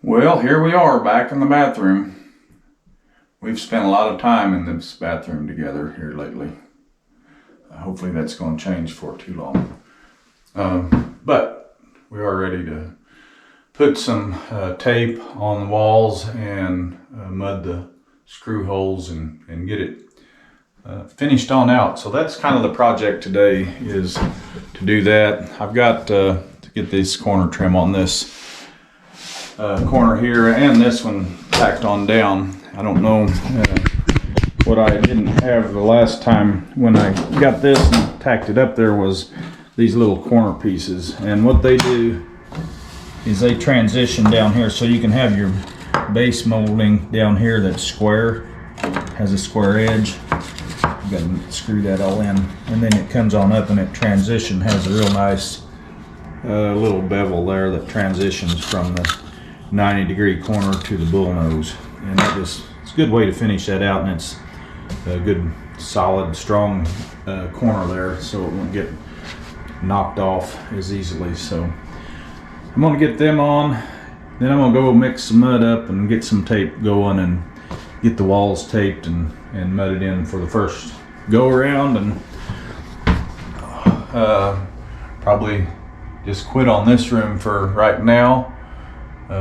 Well, here we are back in the bathroom. We've spent a lot of time in this bathroom together here lately. Hopefully that's going to change for too long. But we are ready to put some tape on the walls and mud the screw holes and get it finished on out. So that's kind of the project today, is to do that. I've got to get this corner trim on this corner here and this one tacked on down. I don't know what I didn't have the last time when I got this and tacked it up there was these little corner pieces, and what they do is they transition down here so you can have your base molding down here that's square, has a square edge. You got to screw that all in, and then it comes on up and it transition has a real nice little bevel there that transitions from the 90-degree corner to the bull nose, and it's a good way to finish that out, and it's a good solid strong corner there so it won't get knocked off as easily. So I'm going to get them on, then I'm going to go mix some mud up and get some tape going and get the walls taped and mudded in for the first go around, and probably just quit on this room for right now.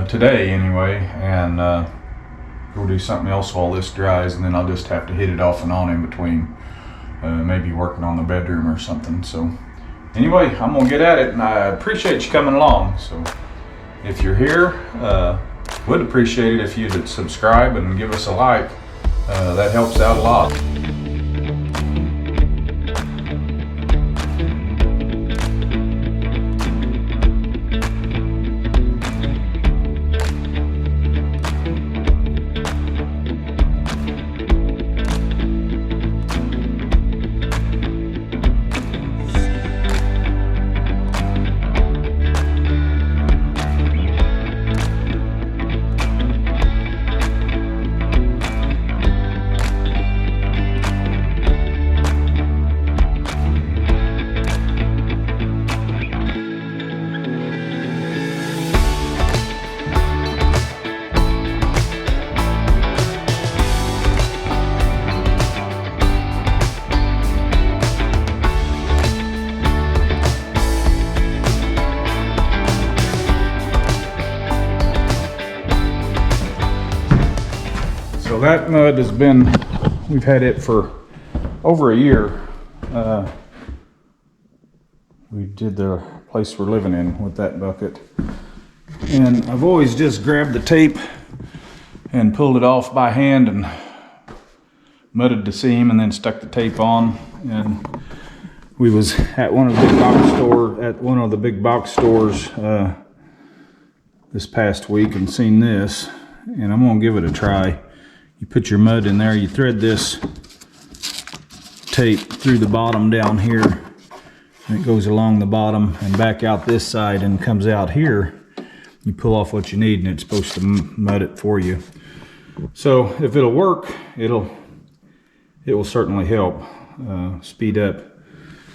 Today anyway, and go do something else while this dries, and then I'll just have to hit it off and on in between, maybe working on the bedroom or something. So anyway, I'm gonna get at it, and I appreciate you coming along. So if you're here, would appreciate it if you'd subscribe and give us a like. That helps out a lot. So that mud has been, we've had it for over a year. We did the place we're living in with that bucket. And I've always just grabbed the tape and pulled it off by hand and mudded the seam and then stuck the tape on. And we was at one of the big box stores this past week and seen this, and I'm gonna give it a try. You put your mud in there, you thread this tape through the bottom down here, and it goes along the bottom and back out this side and comes out here. You pull off what you need, and it's supposed to mud it for you. So if it'll work, it will certainly help speed up.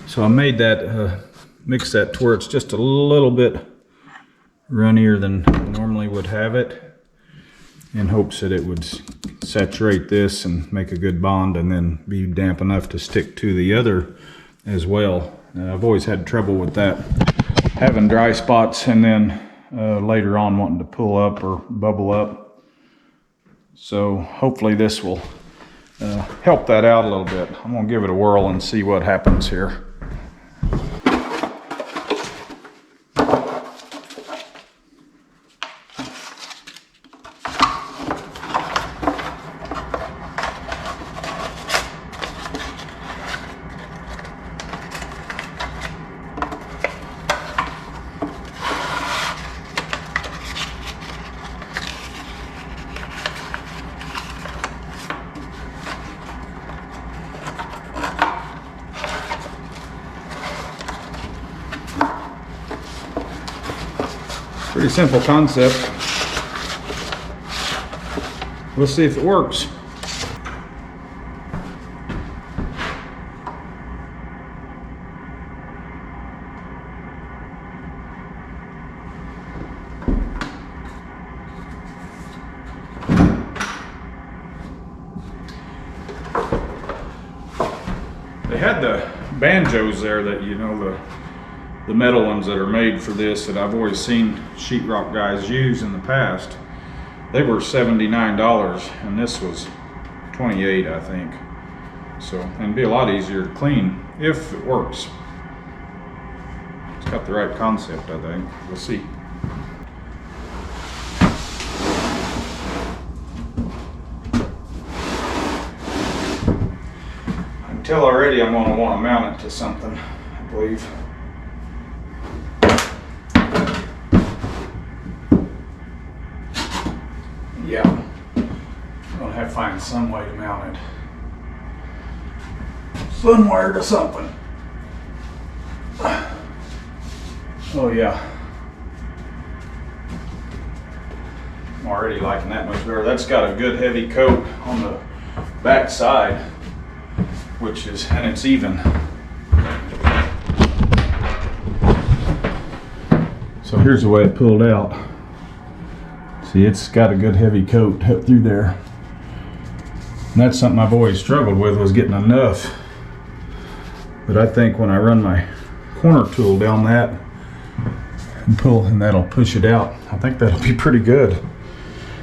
So I made that, mix that to where it's just a little bit runnier than I normally would have it, in hopes that it would saturate this and make a good bond and then be damp enough to stick to the other as well. I've always had trouble with that, having dry spots and then later on wanting to pull up or bubble up. So hopefully this will help that out a little bit. I'm gonna give it a whirl and see what happens here. Pretty simple concept. We'll see if it works. had the banjos there that, you know, the metal ones that are made for this that I've always seen sheetrock guys use in the past. They were $79 and this was $28, I think. So, and it'd be a lot easier to clean if it works. It's got the right concept, I think. We'll see. I can tell already I'm going to want to mount it to something, I believe. Yeah, I'm going to have to find some way to mount it. Somewhere to something. Oh yeah. I'm already liking that much better. That's got a good heavy coat on the back side, which is, and it's even. So here's the way it pulled out. See, it's got a good heavy coat up through there. And that's something I've always struggled with, was getting enough. But I think when I run my corner tool down that and pull, and that'll push it out, I think that'll be pretty good.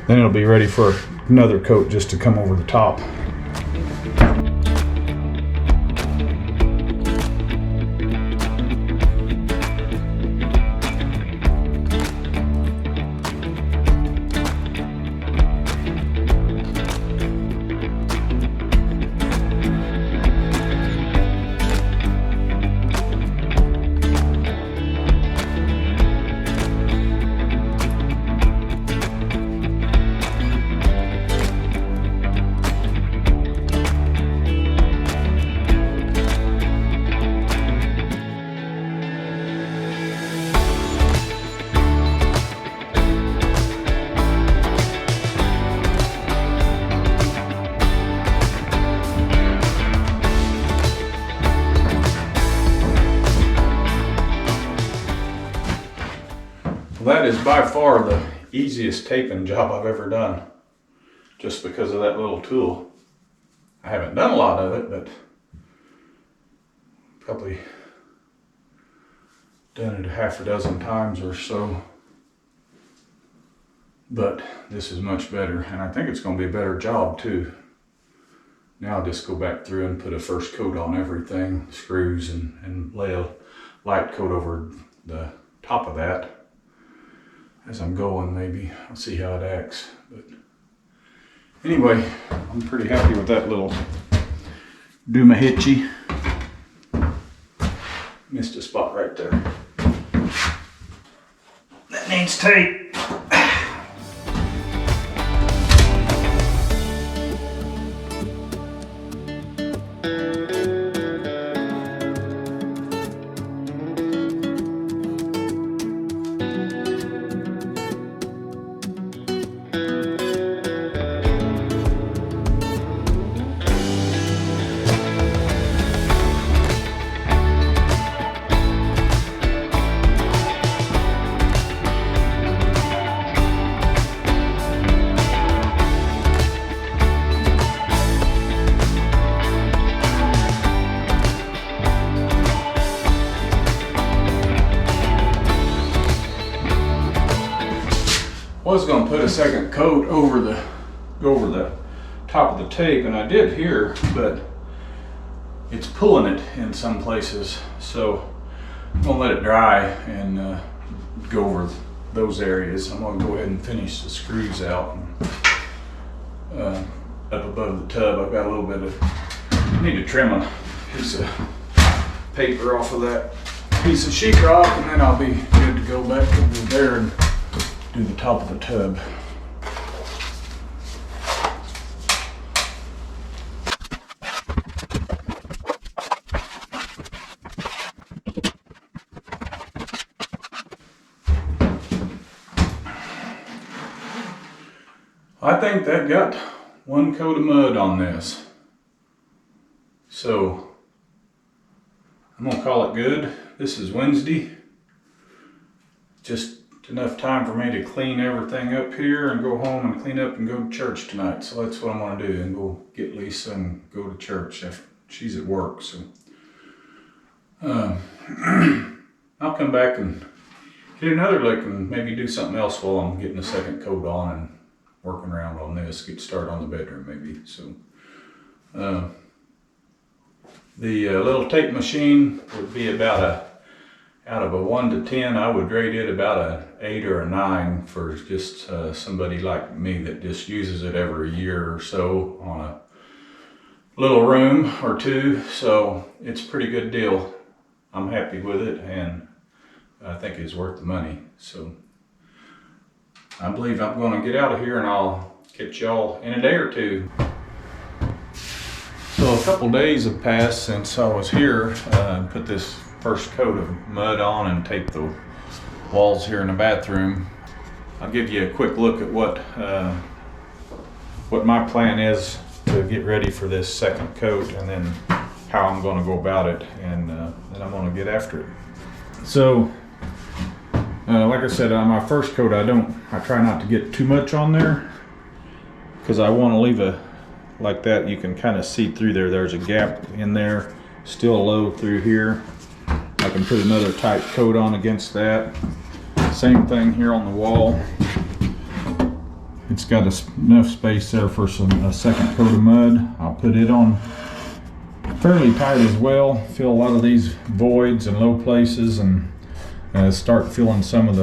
Then it'll be ready for another coat just to come over the top. That is by far the easiest taping job I've ever done, just because of that little tool. I haven't done a lot of it, but probably done it a half a dozen times or so. But this is much better, and I think it's going to be a better job too. Now I'll just go back through and put a first coat on everything, screws, and lay a light coat over the top of that. As I'm going, maybe I'll see how it acts. But anyway, I'm pretty happy with that little doohickey. Missed a spot right there. That needs tape. I was going to put a second coat over the top of the tape, and I did here, but it's pulling it in some places, so I'm going to let it dry and go over those areas. I'm going to go ahead and finish the screws out and, up above the tub. I've got a little bit of, I need to trim a piece of paper off of that piece of sheetrock, and then I'll be good to go back over there and do the top of the tub. I think that got one coat of mud on this. So I'm gonna call it good. This is Wednesday. Just enough time for me to clean everything up here and go home and clean up and go to church tonight. So that's what I'm gonna do, and go get Lisa and go to church. She's at work, so I'll come back and get another look and maybe do something else while I'm getting a second coat on and working around on this, get started on the bedroom maybe. So the little tape machine would be about out of a 1 to 10, I would rate it about a 8 or a 9 for just somebody like me that just uses it every year or so on a little room or two. So it's a pretty good deal. I'm happy with it, and I think it's worth the money. So I believe I'm going to get out of here, and I'll catch y'all in a day or two. So a couple days have passed since I was here. Put this first coat of mud on and taped the walls here in the bathroom. I'll give you a quick look at what my plan is to get ready for this second coat, and then how I'm going to go about it, and then I'm going to get after it. So like I said, on my first coat, I try not to get too much on there, because I want to leave a like that. You can kind of see through there. There's a gap in there, still low through here. I can put another tight coat on against that. Same thing here on the wall. It's got enough space there for a second coat of mud. I'll put it on fairly tight as well. Fill a lot of these voids and low places, and start filling some of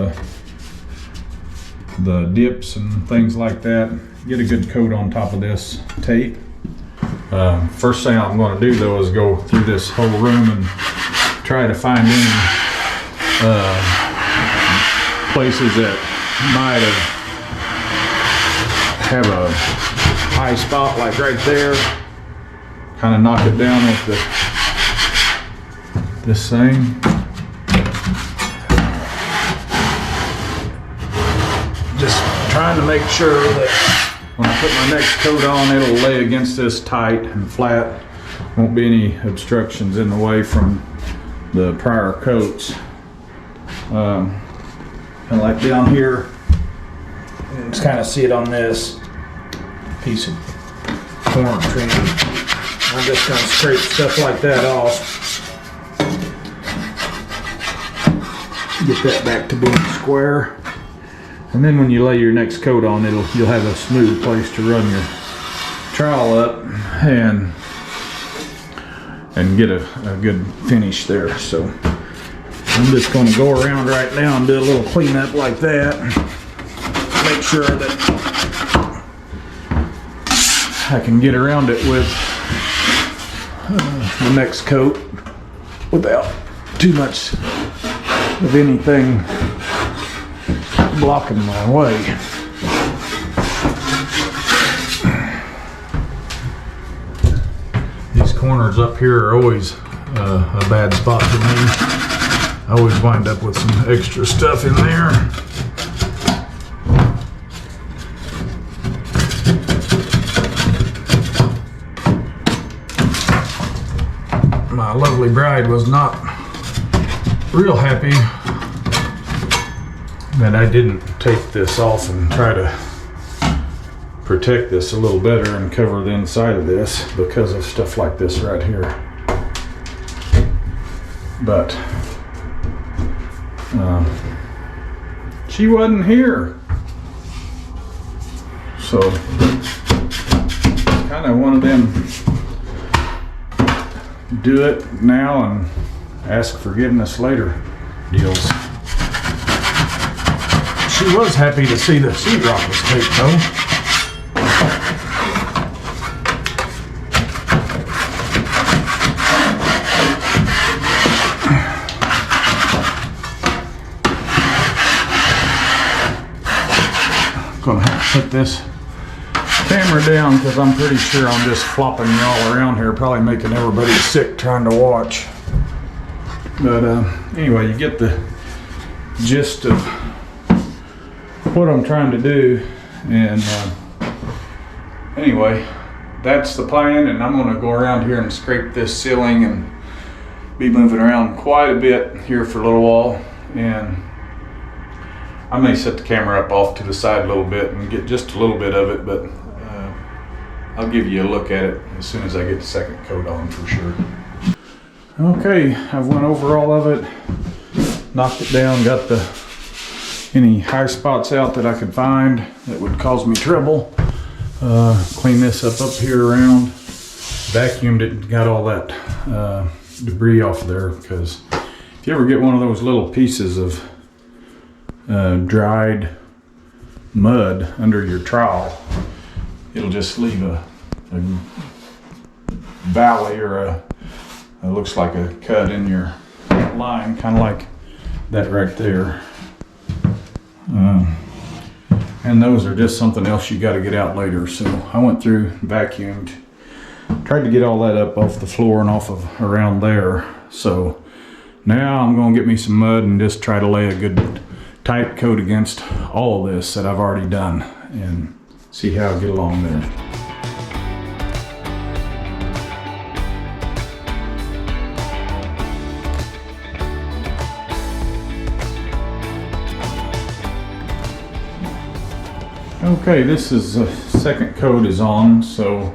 the dips and things like that. Get a good coat on top of this tape. First thing I'm going to do though is go through this whole room and try to find any places that might have a high spot, like right there. Kind of knock it down with this thing. Just trying to make sure that when I put my next coat on, it'll lay against this tight and flat. Won't be any obstructions in the way from the prior coats. And like down here, you can kind of see it on this piece of corner trim. I'm just going to scrape stuff like that off. Get that back to being square. And then when you lay your next coat on, you'll have a smooth place to run your trowel up and get a good finish there. So I'm just going to go around right now and do a little cleanup like that. Make sure that I can get around it with the next coat without too much of anything blocking my way. These corners up here are always a bad spot for me. I always wind up with some extra stuff in there. My lovely bride was not real happy that I didn't take this off and try to protect this a little better and cover the inside of this because of stuff like this right here. But she wasn't here, so kind of one of them do it now and ask forgiveness later deals. She was happy to see the sheetrock was taped though. I'm gonna have to put this camera down because I'm pretty sure I'm just flopping y'all around here, probably making everybody sick trying to watch. But anyway, you get the gist of what I'm trying to do, and anyway, that's the plan. And I'm going to go around here and scrape this ceiling and be moving around quite a bit here for a little while, and I may set the camera up off to the side a little bit and get just a little bit of it, but I'll give you a look at it as soon as I get the second coat on for sure. Okay, I've went over all of it, knocked it down, got any high spots out that I could find that would cause me trouble. Clean this up here around, vacuumed it, and got all that debris off there, because if you ever get one of those little pieces of dried mud under your trowel, it'll just leave a valley, or it looks like a cut in your line, kind of like that right there. And those are just something else you got to get out later. So I went through, vacuumed, tried to get all that up off the floor and off of around there. So now I'm going to get me some mud and just try to lay a good tight coat against all of this that I've already done and see how I get along there. Okay, this is the second coat is on, so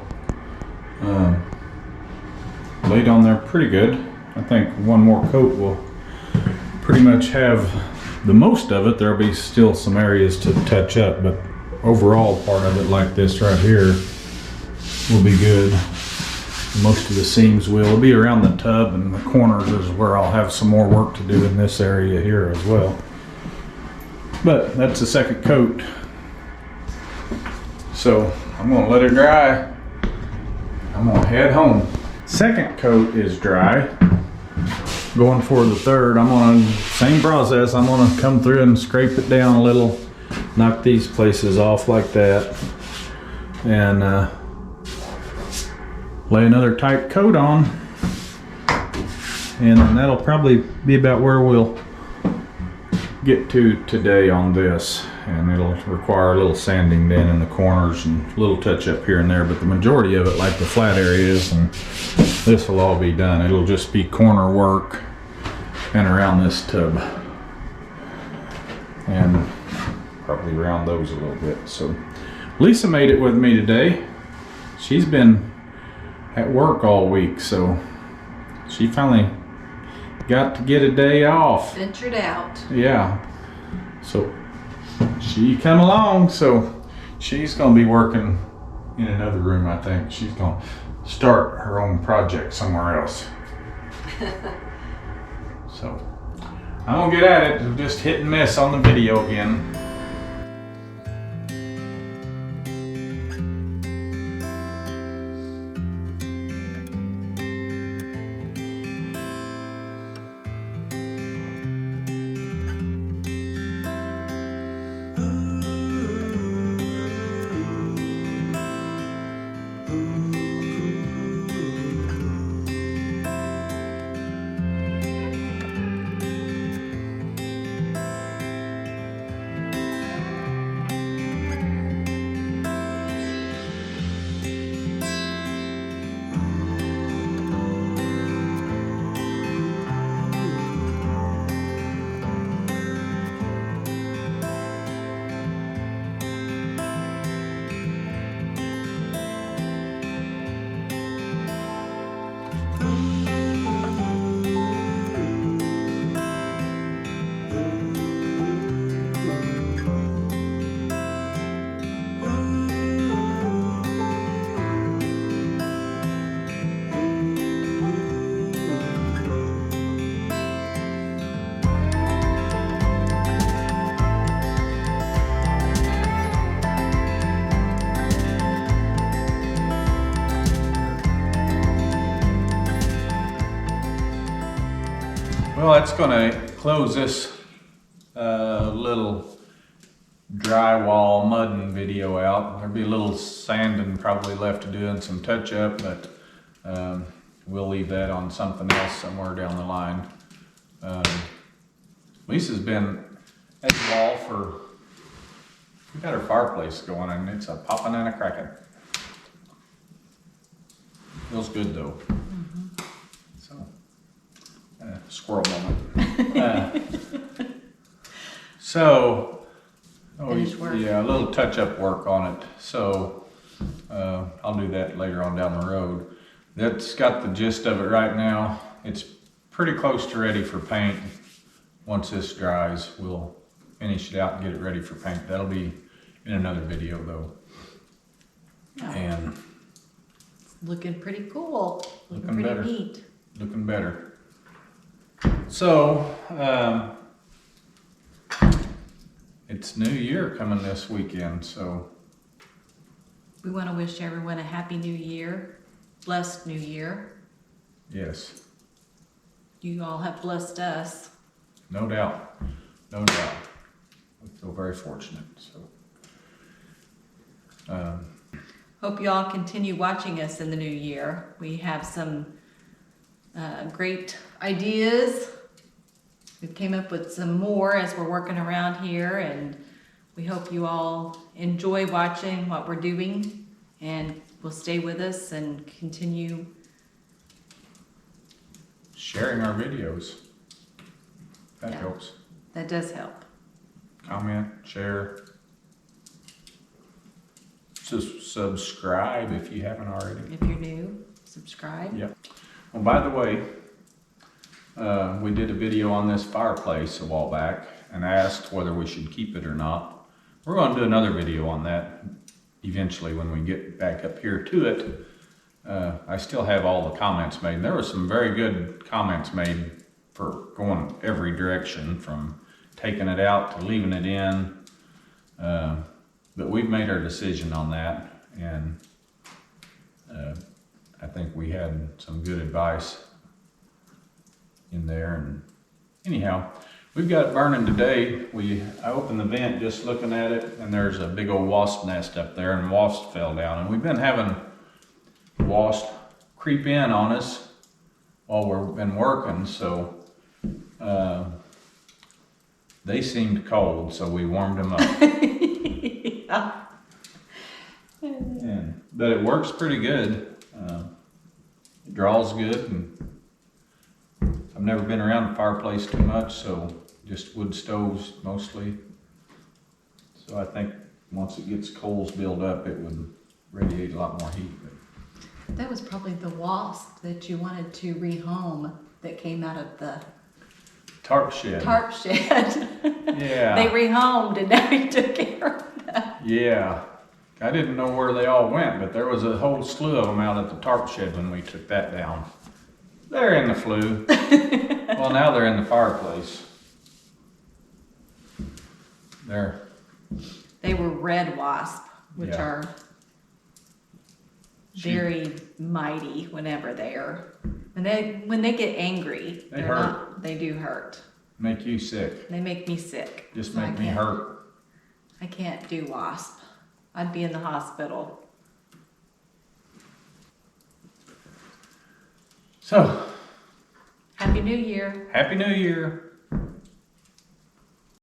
laid on there pretty good. I think one more coat will pretty much have the most of it. There'll be still some areas to touch up, but overall part of it, like this right here, will be good. Most of the seams will be around the tub, and the corners is where I'll have some more work to do in this area here as well. But that's the second coat. So I'm gonna let it dry. I'm gonna head home. Second coat is dry. Going for the third, I'm gonna, same process, I'm gonna come through and scrape it down a little, knock these places off like that, and lay another tight coat on. And then that'll probably be about where we'll get to today on this. And it'll require a little sanding then in the corners and a little touch up here and there, but the majority of it, like the flat areas, and this will all be done. It'll just be corner work and around this tub, and probably around those a little bit. So Lisa made it with me today. She's been at work all week, so she finally got to get a day off. Ventured out. Yeah. So she come along, so she's gonna be working in another room. I think she's gonna start her own project somewhere else. So I'm gonna get at it. Just hit and miss on the video again. Well, that's gonna close this little drywall mudding video out. There'll be a little sanding probably left to do and some touch up, but we'll leave that on something else somewhere down the line. Lisa's been at the wall for, we got her fireplace going and it's a popping and a cracking. Feels good though. Squirrel moment. Yeah, a little touch-up work on it. So I'll do that later on down the road. That's got the gist of it right now. it's pretty close to ready for paint. Once this dries, we'll finish it out and get it ready for paint. That'll be in another video though. Oh. And It's looking pretty cool. Looking pretty better. neat. Looking better. So, it's New Year coming this weekend, so We want to wish everyone a happy new year, blessed new year. yes, You all have blessed us. no doubt, no doubt. We feel very fortunate, so. Hope you all continue watching us in the new year. We have some great ideas. We came up with some more as we're working around here, and we hope you all enjoy watching what we're doing and will stay with us and continue Sharing our videos, that Yeah. helps. That does help. Comment, share. Subscribe if you haven't already. If you're new, subscribe. Yep. Well, by the way, we did a video on this fireplace a while back and asked whether we should keep it or not. We're going to do another video on that eventually when we get back up here to it. I still have all the comments made. And there were some very good comments made for going every direction, from taking it out to leaving it in. But we've made our decision on that, and I think we had some good advice in there. And anyhow, we've got it burning today. I opened the vent just looking at it, and there's a big old wasp nest up there, and wasps fell down. And we've been having wasps creep in on us while we've been working, so they seemed cold, so we warmed them up. But it works pretty good. It draws good, and I've never been around the fireplace too much, so just wood stoves mostly. So I think once it gets coals built up, it would radiate a lot more heat. That was probably the wasp that you wanted to rehome that came out of the Tarp shed. tarp shed. Yeah. They rehomed and now you took care of them. Yeah. I didn't know where they all went, but there was a whole slew of them out at the tarp shed when we took that down. They're in the flue. Well, now they're in the fireplace. They were red wasp, which Yeah. are very mighty whenever when they get angry. They hurt. They do hurt. Make you sick. They make me sick. Just So make me hurt. I can't do wasp. I'd be in the hospital. So, Happy New Year. Happy New Year.